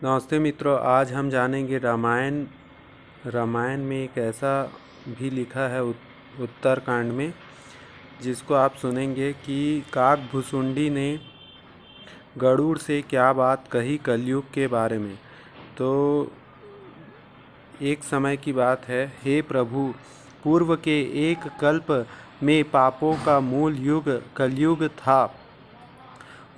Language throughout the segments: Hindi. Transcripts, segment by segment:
नमस्ते मित्रों, आज हम जानेंगे रामायण। रामायण में एक ऐसा भी लिखा है उत्तरकांड में, जिसको आप सुनेंगे कि काकभुसुंडी ने गरुड़ से क्या बात कही कलयुग के बारे में। तो एक समय की बात है। हे प्रभु, पूर्व के एक कल्प में पापों का मूल युग कलयुग था।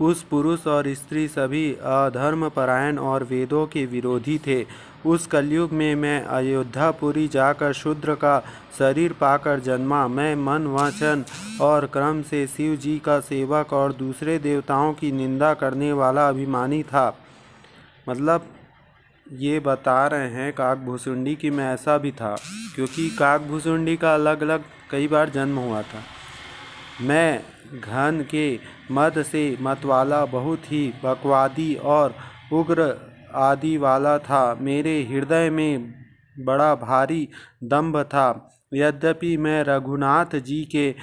उस पुरुष और स्त्री सभी अधर्मपरायण और वेदों के विरोधी थे। उस कलयुग में मैं अयोध्यापुरी जाकर शूद्र का शरीर पाकर जन्मा। मैं मन वचन और कर्म से शिव जी का सेवक और दूसरे देवताओं की निंदा करने वाला अभिमानी था। मतलब ये बता रहे हैं काकभुसुंडी कि मैं ऐसा भी था, क्योंकि काकभुसुंडी का अलग अलग कई बार जन्म हुआ था। मैं घन के मद से मतवाला, बहुत ही बकवादी और उग्र आदि वाला था। मेरे हृदय में बड़ा भारी दंभ था। यद्यपि मैं रघुनाथ जी के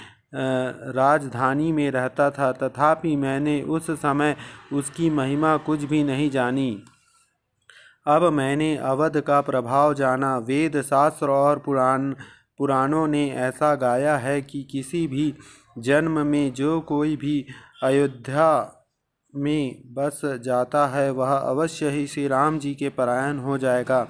राजधानी में रहता था, तथापि मैंने उस समय उसकी महिमा कुछ भी नहीं जानी। अब मैंने अवध का प्रभाव जाना। वेद शास्त्र और पुराणों ने ऐसा गाया है कि किसी भी जन्म में जो कोई भी अयोध्या में बस जाता है, वह अवश्य ही श्री राम जी के परायण हो जाएगा।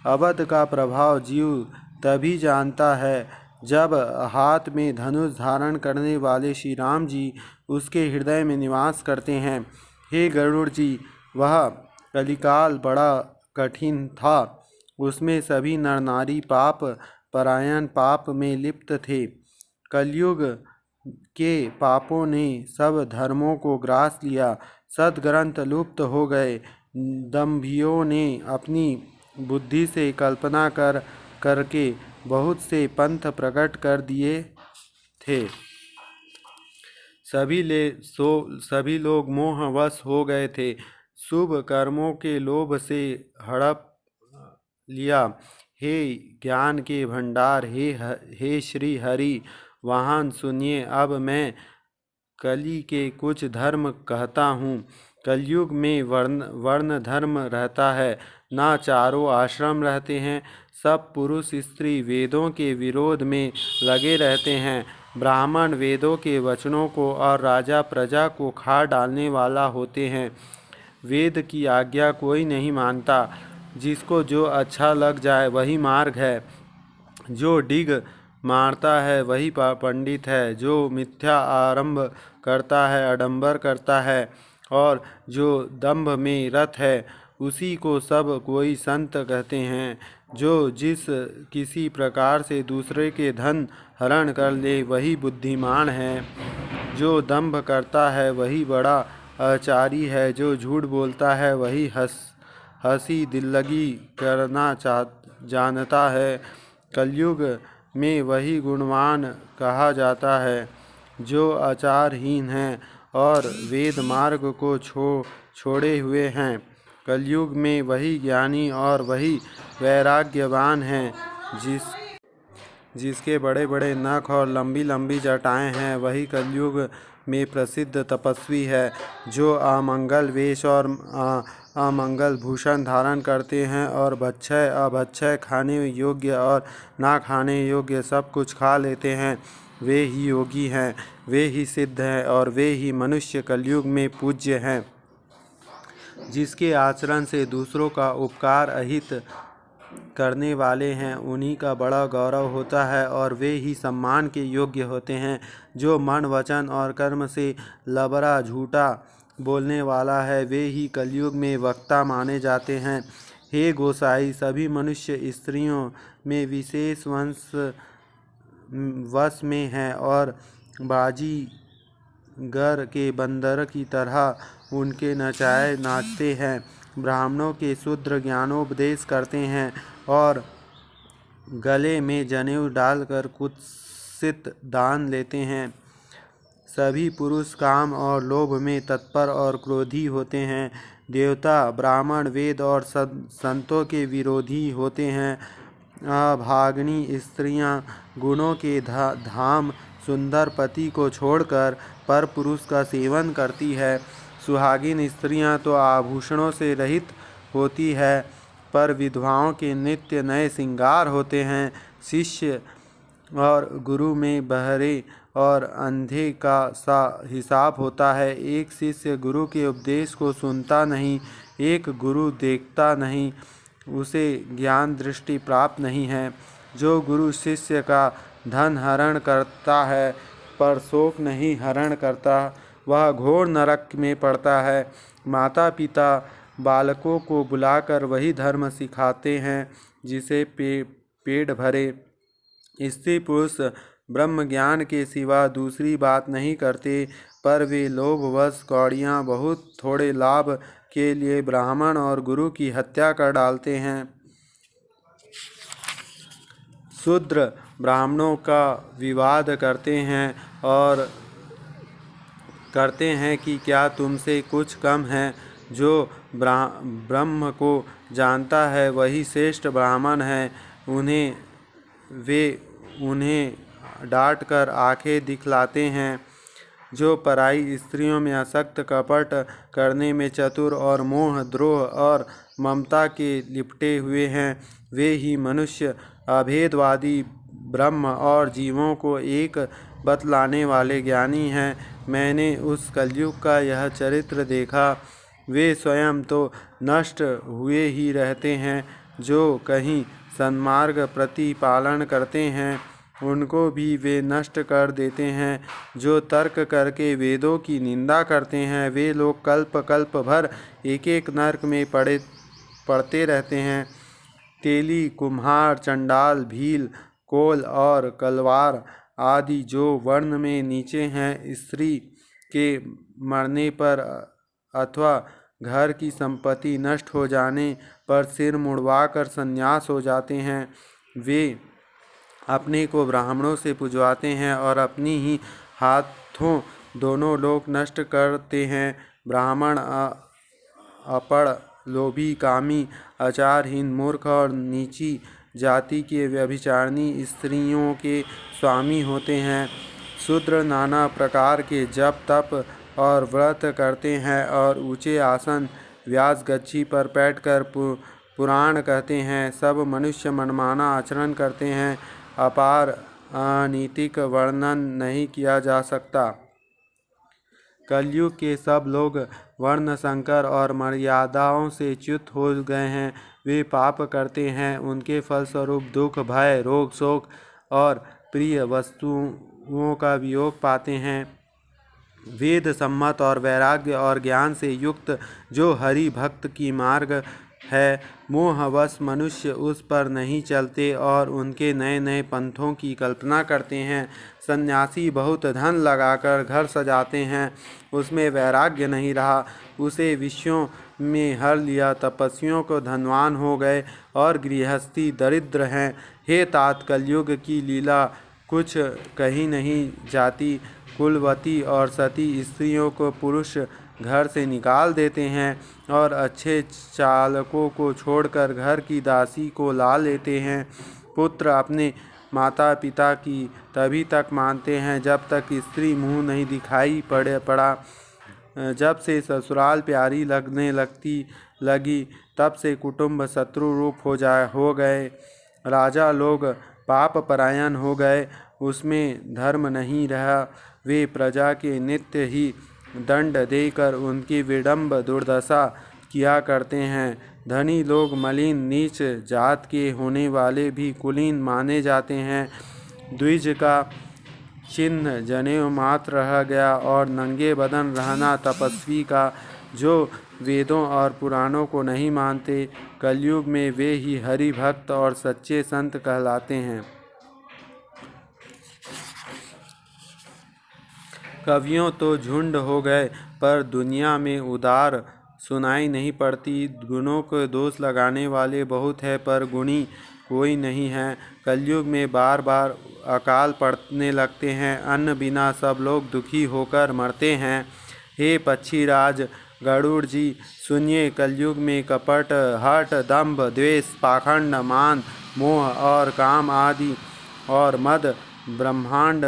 अवध का प्रभाव जीव तभी जानता है जब हाथ में धनुष धारण करने वाले श्री राम जी उसके हृदय में निवास करते हैं। हे गरुड़ जी, वह कलिकाल बड़ा कठिन था। उसमें सभी नर नारी पाप परायण पाप में लिप्त थे। कलयुग के पापों ने सब धर्मों को ग्रास लिया। सद्ग्रंथ लुप्त हो गए। दंभियों ने अपनी बुद्धि से कल्पना करके बहुत से पंथ प्रकट कर दिए थे। सभी लोग मोहवश हो गए थे। शुभ कर्मों के लोभ से हड़प लिया। हे ज्ञान के भंडार, हे श्री हरि, वाहन सुनिए। अब मैं कली के कुछ धर्म कहता हूँ। कलयुग में वर्ण धर्म रहता है, ना चारों आश्रम रहते हैं। सब पुरुष स्त्री वेदों के विरोध में लगे रहते हैं। ब्राह्मण वेदों के वचनों को और राजा प्रजा को खा डालने वाला होते हैं। वेद की आज्ञा कोई नहीं मानता। जिसको जो अच्छा लग जाए वही मार्ग है। जो डिग मारता है वही पंडित है। जो मिथ्या आरंभ करता है, आडंबर करता है और जो दंभ में रत है, उसी को सब कोई संत कहते हैं। जो जिस किसी प्रकार से दूसरे के धन हरण कर ले वही बुद्धिमान है। जो दंभ करता है वही बड़ा आचारी है। जो झूठ बोलता है वही हंसी दिल्लगी करना जानता है। कलयुग में वही गुणवान कहा जाता है जो आचारहीन है और वेद मार्ग को छोड़े हुए हैं। कलयुग में वही ज्ञानी और वही वैराग्यवान है जिसके बड़े बड़े नख और लंबी लंबी जटाएं हैं। वही कलयुग में प्रसिद्ध तपस्वी है। जो अमंगल वेश और अमंगल भूषण धारण करते हैं और भक्षय अभक्षय, खाने योग्य और ना खाने योग्य सब कुछ खा लेते हैं, वे ही योगी हैं, वे ही सिद्ध हैं और वे ही मनुष्य कलयुग में पूज्य हैं। जिसके आचरण से दूसरों का उपकार अहित करने वाले हैं, उन्हीं का बड़ा गौरव होता है और वे ही सम्मान के योग्य होते हैं। जो मन वचन और कर्म से लबरा झूठा बोलने वाला है, वे ही कलयुग में वक्ता माने जाते हैं। हे गोसाई, सभी मनुष्य स्त्रियों में विशेष वश में हैं और बाजीगर के बंदर की तरह उनके नचाए नाचते हैं। ब्राह्मणों के शूद्र ज्ञानोपदेश करते हैं और गले में जनेऊ डालकर कुत्सित दान लेते हैं। सभी पुरुष काम और लोभ में तत्पर और क्रोधी होते हैं। देवता, ब्राह्मण, वेद और संतों के विरोधी होते हैं। अभागिनी स्त्रियां गुणों के धाम सुंदर पति को छोड़कर पर पुरुष का सेवन करती है। सुहागिन स्त्रियां तो आभूषणों से रहित होती है, पर विधवाओं के नित्य नए श्रृंगार होते हैं। शिष्य और गुरु में बहरे और अंधे का सा हिसाब होता है। एक शिष्य गुरु के उपदेश को सुनता नहीं, एक गुरु देखता नहीं, उसे ज्ञान दृष्टि प्राप्त नहीं है। जो गुरु शिष्य का धन हरण करता है पर शोक नहीं हरण करता, वह घोर नरक में पड़ता है। माता पिता बालकों को बुलाकर वही धर्म सिखाते हैं जिसे पेट भरे। स्त्री पुरुष ब्रह्म ज्ञान के सिवा दूसरी बात नहीं करते, पर वे लोभवश कौड़ियाँ बहुत थोड़े लाभ के लिए ब्राह्मण और गुरु की हत्या कर डालते हैं। शूद्र ब्राह्मणों का विवाद करते हैं और कहते हैं कि क्या तुमसे कुछ कम है। जो ब्रह्म को जानता है वही श्रेष्ठ ब्राह्मण है। उन्हें डांट कर आंखें दिखलाते हैं। जो पराई स्त्रियों में आसक्त, कपट करने में चतुर और मोह द्रोह और ममता के लिपटे हुए हैं, वे ही मनुष्य अभेदवादी ब्रह्म और जीवों को एक बतलाने वाले ज्ञानी हैं। मैंने उस कलयुग का यह चरित्र देखा। वे स्वयं तो नष्ट हुए ही रहते हैं, जो कहीं सन्मार्ग प्रतिपालन करते हैं उनको भी वे नष्ट कर देते हैं। जो तर्क करके वेदों की निंदा करते हैं, वे लोग कल्प कल्प भर एक एक नरक में पड़ते रहते हैं। तेली, कुम्हार, चंडाल, भील, कोल और कलवार आदि जो वर्ण में नीचे हैं, स्त्री के मरने पर अथवा घर की संपत्ति नष्ट हो जाने पर सिर मुड़वाकर संन्यास हो जाते हैं। वे अपने को ब्राह्मणों से पुजवाते हैं और अपनी ही हाथों दोनों लोक नष्ट करते हैं। ब्राह्मण अपड़, लोभी, कामी, आचारहीन, मूर्ख और नीची जाति के व्यभिचारिणी स्त्रियों के स्वामी होते हैं। शूद्र नाना प्रकार के जप तप और व्रत करते हैं और ऊंचे आसन व्यास गच्छी पर बैठकर पुराण कहते हैं। सब मनुष्य मनमाना आचरण करते हैं। अपार अनीतिक वर्णन नहीं किया जा सकता। कलयुग के सब लोग वर्ण संकर और मर्यादाओं से च्युत हो गए हैं। वे पाप करते हैं, उनके फलस्वरूप दुख, भय, रोग, शोक और प्रिय वस्तुओं का वियोग पाते हैं। वेद सम्मत और वैराग्य और ज्ञान से युक्त जो हरि भक्त की मार्ग है, मोहवश मनुष्य उस पर नहीं चलते और उनके नए नए पंथों की कल्पना करते हैं। सन्यासी बहुत धन लगाकर घर सजाते हैं, उसमें वैराग्य नहीं रहा, उसे विषयों में हर लिया। तपस्वियों को धनवान हो गए और गृहस्थी दरिद्र हैं। हे तात, कलयुग की लीला कुछ कही नहीं जाती। कुलवती और सती स्त्रियों को पुरुष घर से निकाल देते हैं और अच्छे चालकों को छोड़कर घर की दासी को ला लेते हैं। पुत्र अपने माता पिता की तभी तक मानते हैं जब तक स्त्री मुंह नहीं दिखाई पड़ा। जब से ससुराल प्यारी लगने लगी तब से कुटुंब शत्रु रूप हो गए। राजा लोग पाप परायण हो गए, उसमें धर्म नहीं रहा। वे प्रजा के नित्य ही दंड देकर उनकी विडंब दुर्दशा किया करते हैं। धनी लोग मलिन नीच जात के होने वाले भी कुलीन माने जाते हैं। द्विज का चिन्ह जनेऊ मात्र रह गया और नंगे बदन रहना तपस्वी का, जो वेदों और पुराणों को नहीं मानते। कलयुग में वे ही हरि भक्त और सच्चे संत कहलाते हैं। कवियों तो झुंड हो गए, पर दुनिया में उदार सुनाई नहीं पड़ती। गुणों को दोष लगाने वाले बहुत है, पर गुणी कोई नहीं है। कलयुग में बार बार अकाल पड़ने लगते हैं, अन्न बिना सब लोग दुखी होकर मरते हैं। हे पक्षीराज गरुड़ जी, सुनिए, कलयुग में कपट, हठ, दंभ, द्वेष, पाखंड, मान, मोह और काम आदि और मद ब्रह्मांड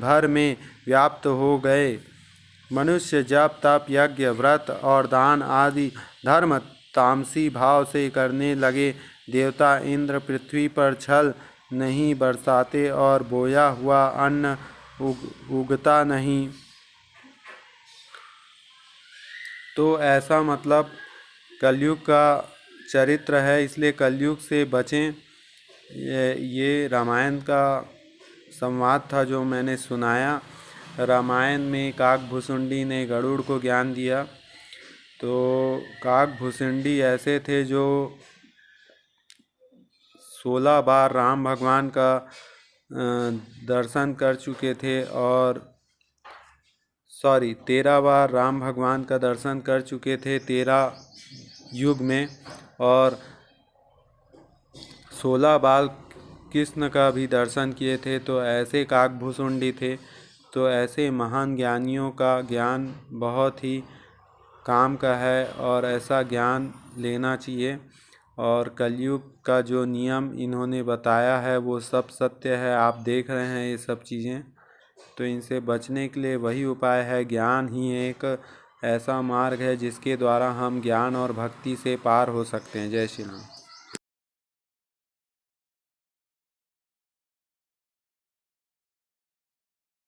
भर में व्याप्त हो गए। मनुष्य जप तप यज्ञ व्रत और दान आदि धर्म तामसी भाव से करने लगे। देवता इंद्र पृथ्वी पर छल नहीं बरसाते और बोया हुआ अन्न उगता नहीं। तो ऐसा मतलब कलयुग का चरित्र है, इसलिए कलयुग से बचें। ये रामायण का संवाद था जो मैंने सुनाया। रामायण में काकभुसुंडी ने गरुड़ को ज्ञान दिया। तो काकभुसुंडी ऐसे थे जो 16 बार राम भगवान का दर्शन कर चुके थे और 13 बार राम भगवान का दर्शन कर चुके थे 13 युग में, और 16 बार कृष्ण का भी दर्शन किए थे। तो ऐसे काकभुसुंडी थे। तो ऐसे महान ज्ञानियों का ज्ञान बहुत ही काम का है और ऐसा ज्ञान लेना चाहिए। और कलयुग का जो नियम इन्होंने बताया है वो सब सत्य है। आप देख रहे हैं ये सब चीज़ें। तो इनसे बचने के लिए वही उपाय है, ज्ञान ही एक ऐसा मार्ग है जिसके द्वारा हम ज्ञान और भक्ति से पार हो सकते हैं। जय श्री राम।